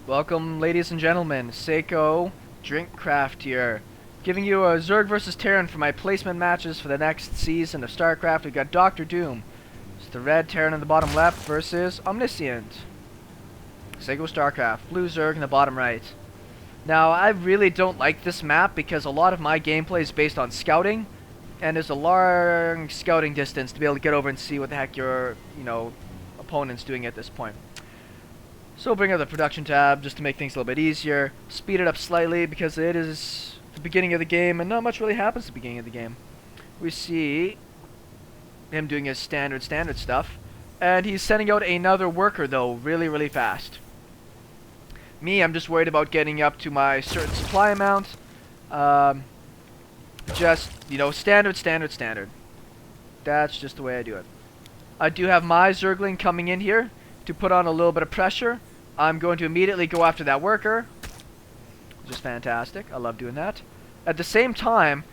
Welcome, ladies and gentlemen. SeKo Starcraft here, giving you a Zerg versus Terran for my placement matches for the next season of StarCraft. We've got Dr. Doom. It's the red Terran in the bottom left versus Omniscient. SeKo Starcraft, blue Zerg in the bottom right. Now, I really don't like this map because a lot of my gameplay is based on scouting, and there's a long scouting distance to be able to get over and see what the heck your, opponent's doing at this point. So we'll bring up the production tab just to make things a little bit easier. Speed it up slightly because it is the beginning of the game and not much really happens at the beginning of the game. We see him doing his standard stuff. And he's sending out another worker though really fast. Me, I'm just worried about getting up to my certain supply amount. Just, standard. That's just the way I do it. I do have my zergling coming in here to put on a little bit of pressure. I'm going to immediately go after that worker. Just fantastic. I love doing that. At the same time,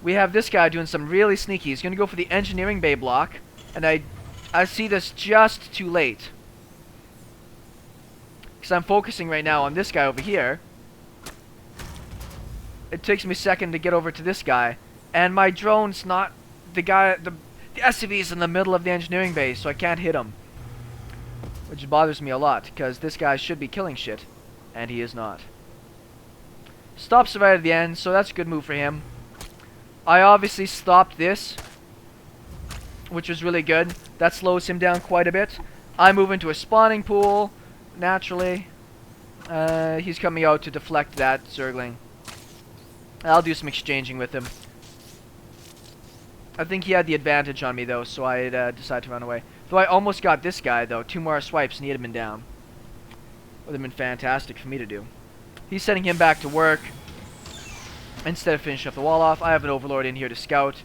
we have this guy doing some really sneaky. He's going to go for the engineering bay block. And I see this just too late. Because I'm focusing right now on this guy over here. It takes me a second to get over to this guy. And my drone's not the guy... The SCV's in the middle of the engineering bay, so I can't hit him. Which bothers me a lot, because this guy should be killing shit, and he is not. Stops right at the end, so that's a good move for him. I obviously stopped this, which was really good. That slows him down quite a bit. I move into a spawning pool, naturally. He's coming out to deflect that zergling. I'll do some exchanging with him. I think he had the advantage on me, though, so I decided to run away. Though I almost got this guy, though. 2 more swipes and he'd have been down. Would have been fantastic for me to do. He's sending him back to work. Instead of finishing up the wall off, I have an overlord in here to scout.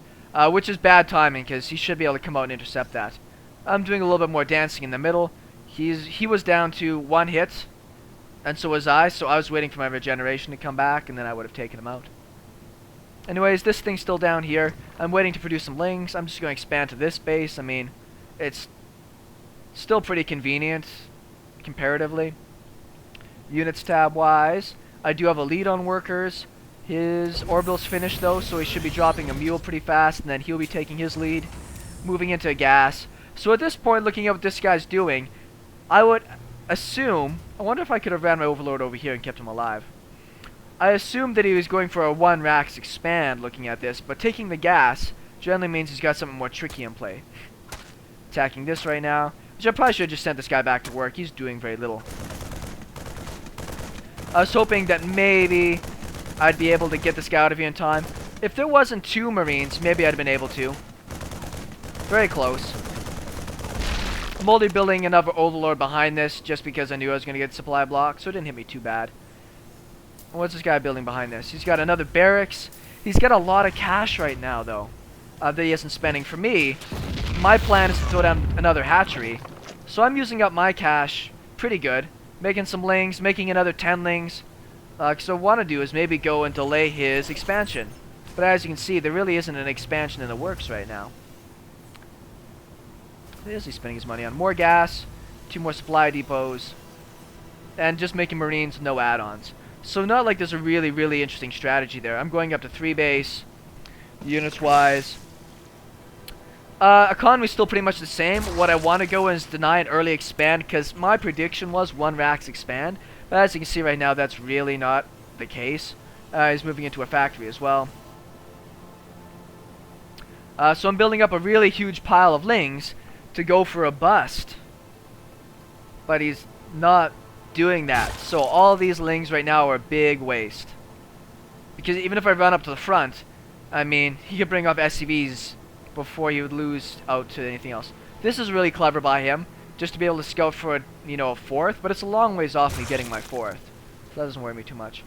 Which is bad timing, because he should be able to come out and intercept that. I'm doing a little bit more dancing in the middle. He was down to 1 hit. And so was I, so I was waiting for my regeneration to come back, and then I would have taken him out. Anyways, this thing's still down here. I'm waiting to produce some lings. I'm just going to expand to this base. I mean, it's still pretty convenient, comparatively. Units tab-wise, I do have a lead on workers. His orbital's finished, though, so he should be dropping a mule pretty fast, and then he'll be taking his lead, moving into a gas. So at this point, looking at what this guy's doing, I would assume... I wonder if I could have ran my overlord over here and kept him alive. I assumed that he was going for a 1 Rax expand looking at this, but taking the gas generally means he's got something more tricky in play. Attacking this right now, which I probably should have just sent this guy back to work. He's doing very little. I was hoping that maybe I'd be able to get this guy out of here in time. If there wasn't 2 Marines, maybe I'd have been able to. Very close. I'm only building another overlord behind this just because I knew I was going to get supply block, so it didn't hit me too bad. What's this guy building behind this? He's got another barracks. He's got a lot of cash right now, though, that he isn't spending. For me, my plan is to throw down another hatchery. So I'm using up my cash pretty good. Making some lings, making another 10 lings. So what I want to do is maybe go and delay his expansion. But as you can see, there really isn't an expansion in the works right now. What is he spending his money on? More gas, 2 more supply depots, and just making Marines no add-ons. So not like there's a really interesting strategy there. I'm going up to 3 base, units-wise. Economy's still pretty much the same. What I want to go is deny an early expand, because my prediction was 1 Rax expand. But as you can see right now, that's really not the case. He's moving into a factory as well. So I'm building up a really huge pile of lings to go for a bust. But he's not doing that. So all these lings right now are a big waste. Because even if I run up to the front, I mean, he could bring up SCVs before he would lose out to anything else. This is really clever by him, just to be able to scout for a 4th, but it's a long ways off me getting my 4th. So that doesn't worry me too much.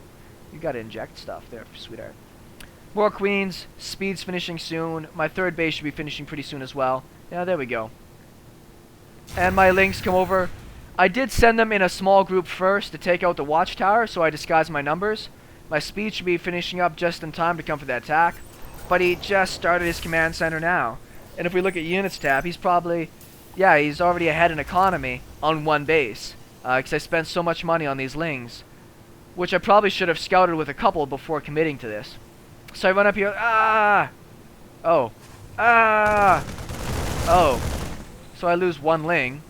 You gotta inject stuff there, sweetheart. More queens, speed's finishing soon. My 3rd base should be finishing pretty soon as well. Yeah, there we go. And my lings come over. I did send them in a small group first to take out the watchtower, so I disguised my numbers. My speed should be finishing up just in time to come for the attack. But he just started his command center now. And if we look at units tab, he's probably... Yeah, he's already ahead in economy on 1 base. because I spent so much money on these lings, which I probably should have scouted with a couple before committing to this. So I run up here. Ah! Oh. Ah! Oh. So I lose one ling.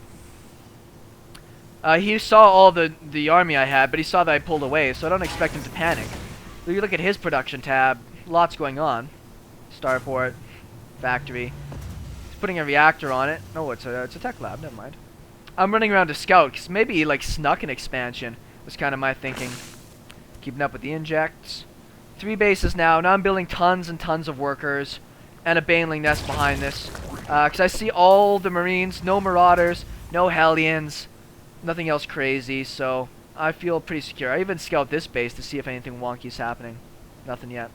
He saw all the army I had, but he saw that I pulled away, so I don't expect him to panic. If you look at his production tab, lots going on. Starport, factory. He's putting a reactor on it. No, it's a tech lab. Never mind. I'm running around to scout, because maybe he like snuck an expansion. Was kind of my thinking. Keeping up with the injects. 3 bases now. Now I'm building tons and tons of workers, and a baneling nest behind this. Because I see all the Marines, no Marauders, no Hellions, nothing else crazy, so I feel pretty secure. I even scout this base to see if anything wonky is happening. Nothing yet.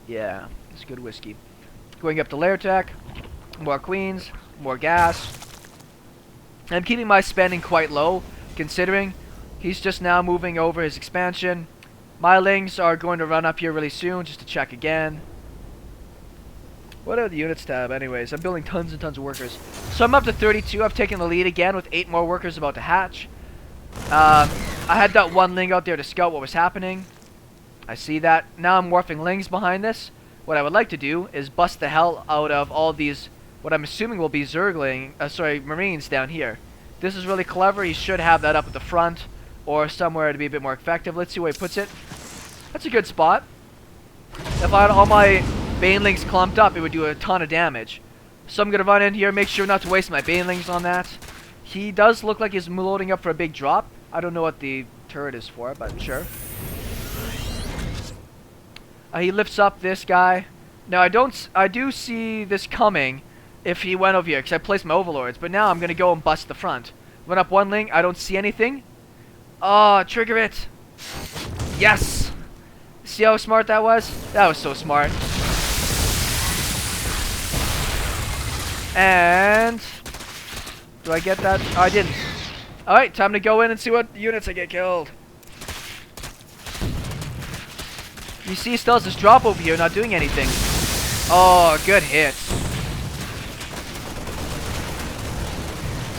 Yeah, it's good whiskey. Going up to lair tech. More queens, more gas. I'm keeping my spending quite low, considering he's just now moving over his expansion. My lings are going to run up here really soon, just to check again. What are the units tab anyways? I'm building tons and tons of workers. So I'm up to 32. I've taken the lead again with 8 more workers about to hatch. I had that one ling out there to scout what was happening. I see that. Now I'm morphing lings behind this. What I would like to do is bust the hell out of all these, what I'm assuming will be Marines down here. This is really clever. He should have that up at the front or somewhere to be a bit more effective. Let's see where he puts it. That's a good spot. If I had all my banelings clumped up, it would do a ton of damage. So I'm going to run in here, make sure not to waste my banelings on that. He does look like he's loading up for a big drop. I don't know what the turret is for, but sure. He lifts up this guy. Now I do see this coming if he went over here, because I placed my overlords. But now I'm going to go and bust the front. Run up one ling, I don't see anything. Oh, trigger it. Yes! See how smart that was? That was so smart. And do I get that? Oh, I didn't. Alright, time to go in and see what units I get killed. You see, he still has this drop over here, not doing anything. Oh, good hit.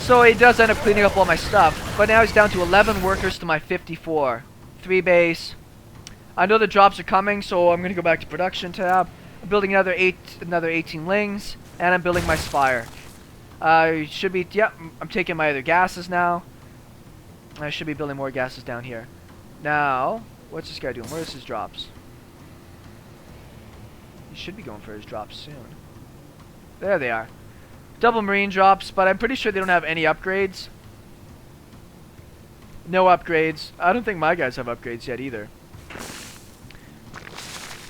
So he does end up cleaning up all my stuff, but now he's down to 11 workers to my 54. 3 base. I know the drops are coming, so I'm going to go back to production tab. I'm building another 18 lings, and I'm building my spire. Should be, yep, I'm taking my other gases now. I should be building more gases down here. Now, what's this guy doing? Where's his drops? He should be going for his drops soon. There they are. Double marine drops, but I'm pretty sure they don't have any upgrades. No upgrades. I don't think my guys have upgrades yet either.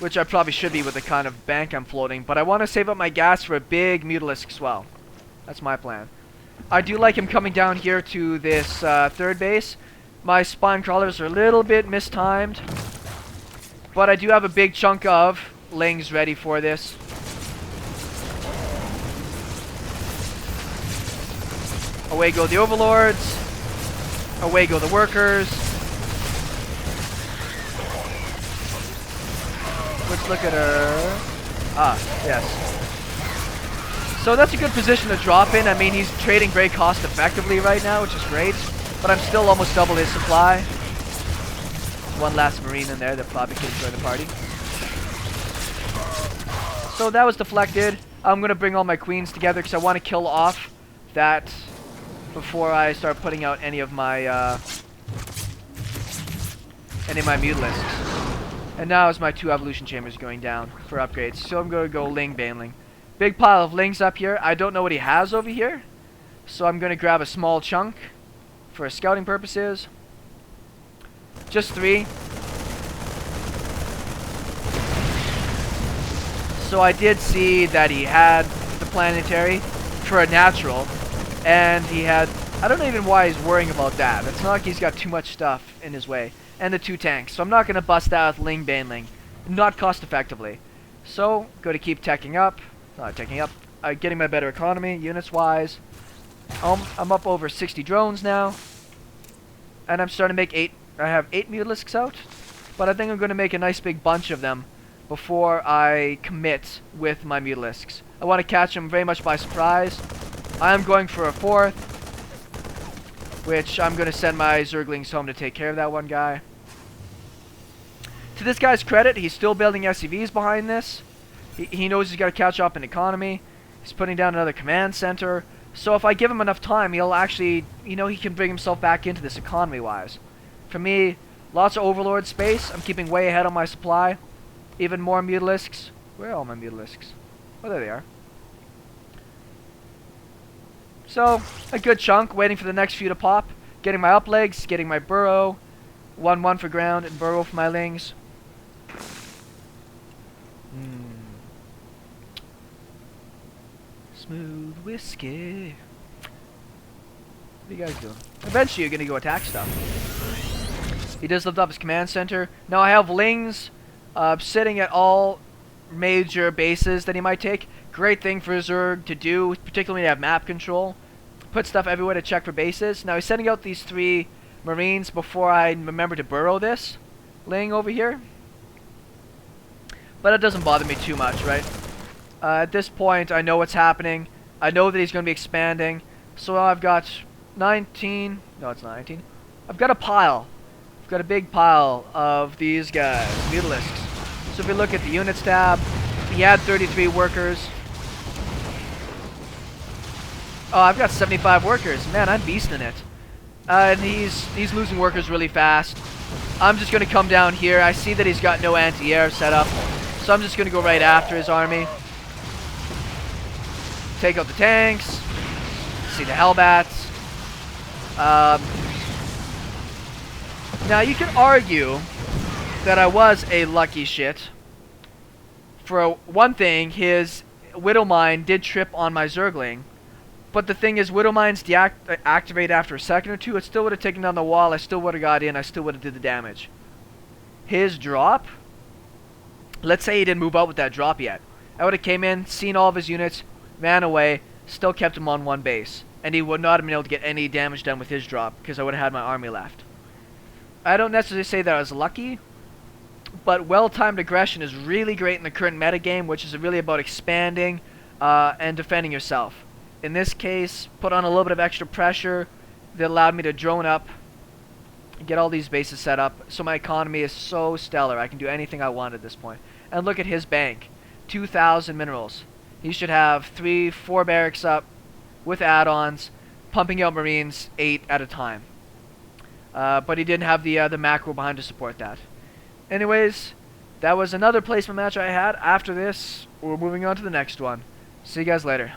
Which I probably should be with the kind of bank I'm floating. But I want to save up my gas for a big mutalisk swell. That's my plan. I do like him coming down here to this third base. My spine crawlers are a little bit mistimed. But I do have a big chunk of lings ready for this. Away go the overlords. Away go the workers. Let's look at her. Ah, yes. So that's a good position to drop in. I mean, he's trading very cost effectively right now, which is great. But I'm still almost double his supply. One last marine in there that probably could enjoy the party. So that was deflected. I'm going to bring all my queens together because I want to kill off that before I start putting out any of my mutalisks. And now is my 2 evolution chambers going down for upgrades. So I'm going to go ling baneling. Big pile of lings up here. I don't know what he has over here. So I'm going to grab a small chunk for scouting purposes. Just 3. So I did see that he had the planetary for a natural. And he had... I don't know even why he's worrying about that. It's not like he's got too much stuff in his way. And the 2 tanks. So I'm not going to bust that with ling baneling. Not cost effectively. So, go to keep teching up. Not teching up. Getting my better economy, units wise. I'm up over 60 drones now. And I'm starting to make 8. I have 8 mutalisks out. But I think I'm going to make a nice big bunch of them before I commit with my mutalisks. I want to catch them very much by surprise. I'm going for a 4th, which I'm going to send my zerglings home to take care of that one guy. To this guy's credit, he's still building SCVs behind this. He knows he's got to catch up in economy. He's putting down another command center. So if I give him enough time, he'll actually, you know, he can bring himself back into this economy-wise. For me, lots of overlord space. I'm keeping way ahead on my supply. Even more mutilisks. Where are all my mutilisks? Oh, there they are. So, a good chunk, waiting for the next few to pop. Getting my up legs, getting my burrow. 1-1 for ground and burrow for my lings. Smooth whiskey. What are you guys doing? Eventually you're gonna go attack stuff. He does lift up his command center. Now I have lings sitting at all major bases that he might take. Great thing for Zerg to do, particularly when you have map control. Put stuff everywhere to check for bases. Now he's sending out these 3 Marines before I remember to burrow this ling over here. But it doesn't bother me too much, right? At this point, I know what's happening. I know that he's going to be expanding. So I've got 19... No, it's not 19. I've got a pile. I've got a big pile of these guys, mutilisks. So if we look at the units tab, he had 33 workers. Oh, I've got 75 workers. Man, I'm beasting it. And he's losing workers really fast. I'm just going to come down here. I see that he's got no anti-air set up. So I'm just going to go right after his army. Take out the tanks. See the Hellbats. Now you can argue that I was a lucky shit. For one thing, his Widow Mine did trip on my Zergling. But the thing is, Widow Mines deactivate after a second or two. It still would have taken down the wall. I still would have got in. I still would have did the damage. His drop. Let's say he didn't move out with that drop yet. I would have came in, seen all of his units, ran away, still kept him on one base. And he would not have been able to get any damage done with his drop, because I would have had my army left. I don't necessarily say that I was lucky, but well-timed aggression is really great in the current metagame, which is really about expanding and defending yourself. In this case, put on a little bit of extra pressure that allowed me to drone up, get all these bases set up, so my economy is so stellar. I can do anything I want at this point. And look at his bank. 2,000 minerals. He should have 3-4 barracks up with add-ons, pumping out Marines 8 at a time. But he didn't have the macro behind to support that. Anyways, that was another placement match I had. After this, we're moving on to the next one. See you guys later.